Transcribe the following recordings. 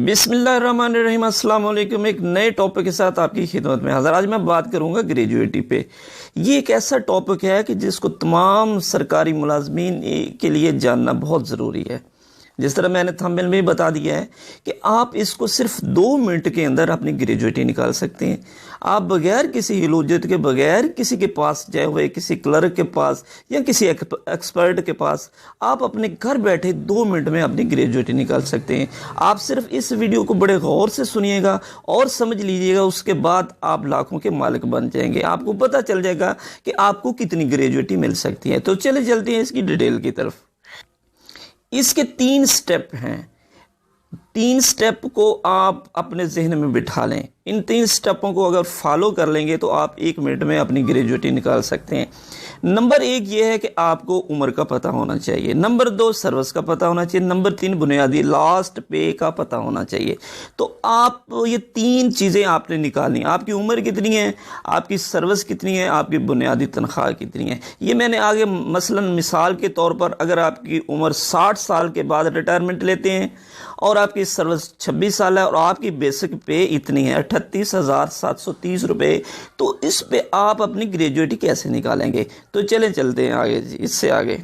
بسم اللہ الرحمن الرحیم۔ السلام علیکم۔ ایک نئے ٹاپک کے ساتھ آپ کی خدمت میں حاضر۔ آج میں بات کروں گا گریجویٹی پہ۔ یہ ایک ایسا ٹاپک ہے کہ جس کو تمام سرکاری ملازمین کے لیے جاننا بہت ضروری ہے۔ جس طرح میں نے تھمبنیل میں بتا دیا ہے کہ آپ اس کو صرف 2 منٹ کے اندر اپنی گریجویٹی نکال سکتے ہیں۔ آپ بغیر کسی ہلوجت کے، بغیر کسی کے پاس جائے ہوئے، کسی کلرک کے پاس یا کسی ایکسپرٹ کے پاس، آپ اپنے گھر بیٹھے 2 منٹ میں اپنی گریجویٹی نکال سکتے ہیں۔ آپ صرف اس ویڈیو کو بڑے غور سے سنیے گا اور سمجھ لیجئے گا، اس کے بعد آپ لاکھوں کے مالک بن جائیں گے۔ آپ کو پتہ چل جائے گا کہ آپ کو کتنی گریجویٹی مل سکتی ہے۔ تو چلے چلتے ہیں اس کی ڈیٹیل کی طرف۔ اس کے 3 سٹیپ ہیں۔ 3 سٹیپ کو آپ اپنے ذہن میں بٹھا لیں۔ ان 3 سٹیپوں کو اگر فالو کر لیں گے تو آپ 1 منٹ میں اپنی گریجویٹی نکال سکتے ہیں۔ نمبر 1 یہ ہے کہ آپ کو عمر کا پتہ ہونا چاہیے۔ نمبر 2 سروس کا پتہ ہونا چاہیے۔ نمبر 3 بنیادی لاسٹ پے کا پتہ ہونا چاہیے۔ تو آپ یہ 3 چیزیں آپ نے نکالنی۔ آپ کی عمر کتنی ہے، آپ کی سروس کتنی ہے، آپ کی بنیادی تنخواہ کتنی ہے۔ یہ میں نے آگے مثال کے طور پر، اگر آپ کی عمر 60 سال کے بعد ریٹائرمنٹ لیتے ہیں اور آپ کی سروس 26 سال ہے اور آپ کی بیسک پے اتنی ہے 38,730 روپے، تو اس پہ آپ اپنی گریجویٹی کیسے نکالیں گے؟ تو چلیں چلتے ہیں آگے جی، اس سے آگے۔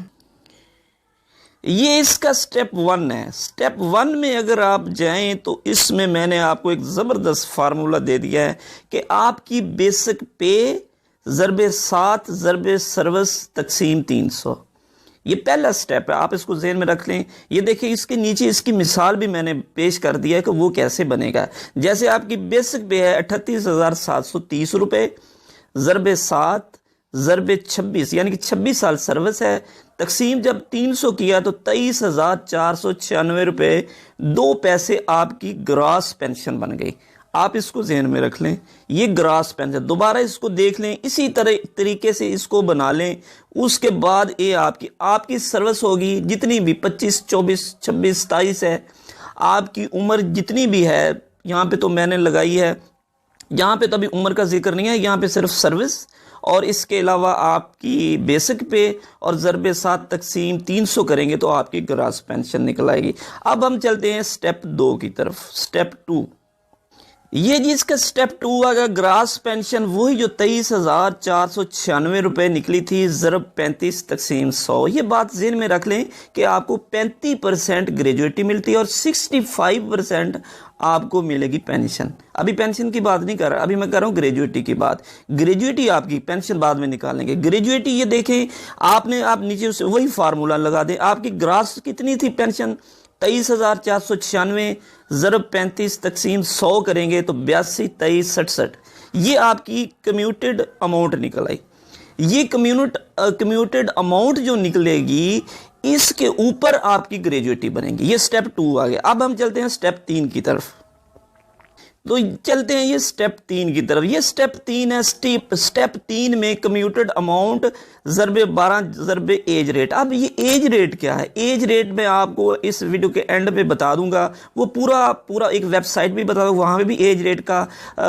یہ اس کا سٹیپ 1 ہے۔ سٹیپ 1 میں اگر آپ جائیں تو اس میں میں نے آپ کو ایک زبردست فارمولہ دے دیا ہے کہ آپ کی بیسک پے ضرب 7 ضرب سروس تقسیم 300۔ یہ پہلا سٹیپ ہے، آپ اس کو ذہن میں رکھ لیں۔ یہ دیکھیں، اس کے نیچے اس کی مثال بھی میں نے پیش کر دیا ہے کہ وہ کیسے بنے گا۔ جیسے آپ کی بیسک پے ہے 38,730 روپے ضرب 7 ضرب 26، یعنی کہ 26 سال سروس ہے، تقسیم جب 300 کیا تو 23,496 روپے 2 پیسے آپ کی گراس پینشن بن گئی۔ آپ اس کو ذہن میں رکھ لیں، یہ گراس پینشن۔ دوبارہ اس کو دیکھ لیں، اسی طریقے سے اس کو بنا لیں۔ اس کے بعد یہ آپ کی سروس ہوگی جتنی بھی 25 24 26 27 ہے، آپ کی عمر جتنی بھی ہے، یہاں پہ تو میں نے لگائی ہے، یہاں پہ تبھی عمر کا ذکر نہیں ہے، یہاں پہ صرف سروس اور اس کے علاوہ آپ کی بیسک پے اور ضرب 7 تقسیم 300 کریں گے تو آپ کی گراس پینشن نکل آئے گی۔ اب ہم چلتے ہیں سٹیپ 2 کی طرف۔ سٹیپ 2، یہ جس کا سٹیپ 2 آگا، گراس پینشن وہی جو 23,496 روپے نکلی تھی ضرب 35 تقسیم 100۔ یہ بات ذہن میں رکھ لیں کہ آپ کو 35% گریجویٹی ملتی ہے اور 65% آپ کو ملے گی پینشن۔ ابھی پینشن کی بات نہیں کر رہا، ابھی میں کر رہا ہوں گریجویٹی کی بات۔ گریجویٹی آپ کی، پینشن بعد میں نکالیں گے۔ گریجویٹی یہ دیکھیں، آپ نیچے سے وہی فارمولہ لگا دیں۔ آپ کی گراس کتنی تھی پینشن؟ 23,496 ضرب 35 تقسیم 100 کریں گے تو 82 23 67۔ یہ آپ کی کمیوٹیڈ اماؤنٹ نکل آئی۔ یہ کمیوٹیڈ اماؤنٹ جو نکلے گی، اس کے اوپر آپ کی گریجویٹی بنے گی۔ یہ سٹیپ 2 آ گیا۔ اب ہم چلتے ہیں سٹیپ 3 کی طرف۔ تو چلتے ہیں یہ سٹیپ 3 کی طرف۔ یہ سٹیپ 3 ہے۔ سٹیپ 3 میں کمیوٹیڈ اماؤنٹ ضرب 12 ضرب ایج ریٹ۔ اب یہ ایج ریٹ کیا ہے؟ ایج ریٹ میں آپ کو اس ویڈیو کے اینڈ پہ بتا دوں گا، وہ پورا ایک ویب سائٹ بھی بتا دوں گا، وہاں پہ بھی ایج ریٹ کا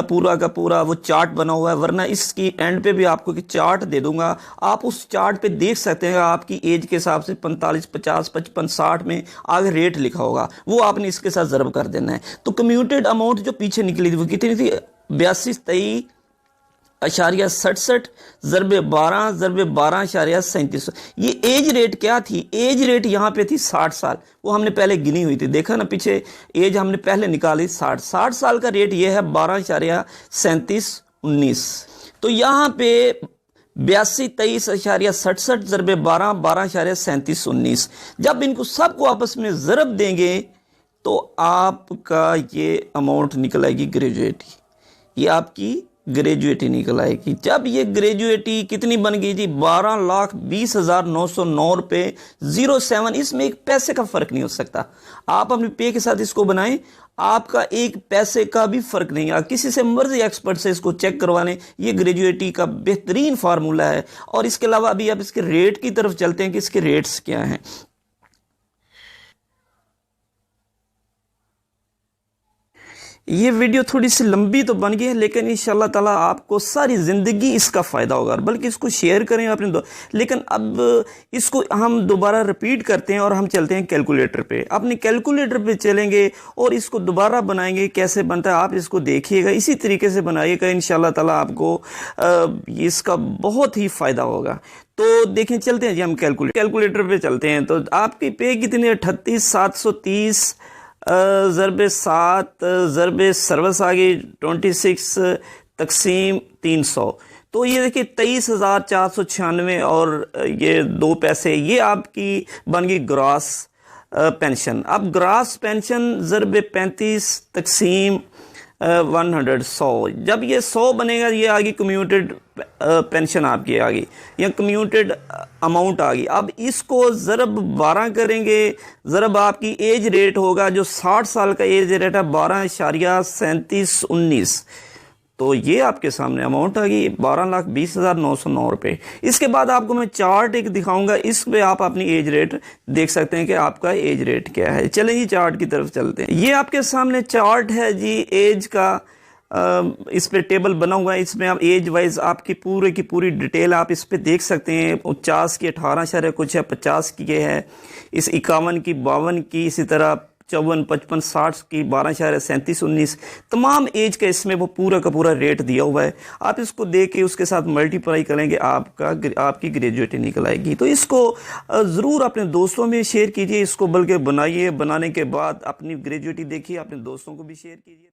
پورا وہ چارٹ بنا ہوا ہے، ورنہ اس کی اینڈ پہ بھی آپ کو چارٹ دے دوں گا۔ آپ اس چارٹ پہ دیکھ سکتے ہیں، آپ کی ایج کے حساب سے 45 50 55 60 میں آگے ریٹ لکھا ہوگا، وہ آپ نے اس کے ساتھ ضرب کر دینا ہے۔ تو کمیوٹیڈ اماؤنٹ جو پیچھے نکلی تھی وہ کتنی تھی؟ 82 23.67 ضرب 12 ضرب 12.37۔ یہ ایج ریٹ کیا تھی؟ ایج ریٹ یہاں پہ تھی 60 سال، وہ ہم نے پہلے گنی ہوئی تھی، دیکھا نا پیچھے ایج ہم نے پہلے نکالی 60 سال کا ریٹ یہ ہے 12.3719۔ تو یہاں پہ 82 23.67 ضرب 12 12.3719۔ جب ان کو سب کو آپس میں ضرب دیں گے تو آپ کا یہ اماؤنٹ نکل آئے گی گریجویٹی۔ یہ آپ کی گریجویٹی نکل آئے گی۔ جب یہ گریجویٹی کتنی بن گئی جی؟ 12,20,909 روپے 07۔ اس میں ایک پیسے کا فرق نہیں ہو سکتا۔ آپ اپنی پے کے ساتھ اس کو بنائیں، آپ کا ایک پیسے کا بھی فرق نہیں ہے۔ کسی سے مرضی ایکسپرٹ سے اس کو چیک کروا لیں، یہ گریجویٹی کا بہترین فارمولہ ہے۔ اور اس کے علاوہ ابھی آپ اس کے ریٹ کی طرف چلتے ہیں کہ اس کے ریٹس کیا ہیں۔ یہ ویڈیو تھوڑی سی لمبی تو بن گئی ہے، لیکن انشاءاللہ تعالیٰ آپ کو ساری زندگی اس کا فائدہ ہوگا، بلکہ اس کو شیئر کریں اپنے لیکن اب اس کو ہم دوبارہ رپیٹ کرتے ہیں اور ہم چلتے ہیں کیلکولیٹر پہ. اپنے کیلکولیٹر پہ چلیں گے اور اس کو دوبارہ بنائیں گے. کیسے بنتا ہے آپ اس کو دیکھیے گا، اسی طریقے سے بنائیے گا، انشاءاللہ تعالیٰ آپ کو اس کا بہت ہی فائدہ ہوگا. تو دیکھیں چلتے ہیں جی ہم کیلکولیٹر پہ چلتے ہیں. تو آپ کی پے کتنی ہے؟ 38,730 ضرب 7 ضرب سروس آگئی 26 تقسیم 300. تو یہ دیکھیں 23,496 اور یہ 2 پیسے، یہ آپ کی بن گئی گراس پینشن. اب گراس پینشن ضرب 35 تقسیم 100. جب یہ 100 بنے گا یہ آگئی کمیوٹیڈ پینشن آپ کی آگئی یا کمیوٹیڈ اماؤنٹ آگئی. اب اس کو ضرب 12 کریں گے، ضرب آپ کی ایج ریٹ ہوگا جو 60 سال کا ایج ریٹ ہے 12.3719. تو یہ آپ کے سامنے اماؤنٹ آگئی 12,20,909 روپے. اس کے بعد آپ کو میں چارٹ ایک دکھاؤں گا، اس پہ آپ اپنی ایج ریٹ دیکھ سکتے ہیں کہ آپ کا ایج ریٹ کیا ہے. چلیں جی چارٹ کی طرف چلتے ہیں. یہ آپ کے سامنے چارٹ ہے جی ایج کا، اس پہ ٹیبل بنا ہوا ہے. اس میں آپ ایج وائز آپ کی پوری ڈیٹیل آپ اس پہ دیکھ سکتے ہیں. 49 کی 18 اشاریہ کچھ ہے، 50 کی یہ ہے، اس 51 کی 52 کی، اسی طرح 54 55 60 کی 12.3719. تمام ایج کا اس میں وہ پورا کا پورا ریٹ دیا ہوا ہے. آپ اس کو دے کے اس کے ساتھ ملٹیپلائی کریں گے، آپ کی گریجویٹی نکل آئے گی. تو اس کو ضرور اپنے دوستوں میں شیئر کیجئے، اس کو بلکہ بنائیے. بنانے کے بعد اپنی گریجویٹی دیکھیے، اپنے دوستوں کو بھی شیئر کیجئے.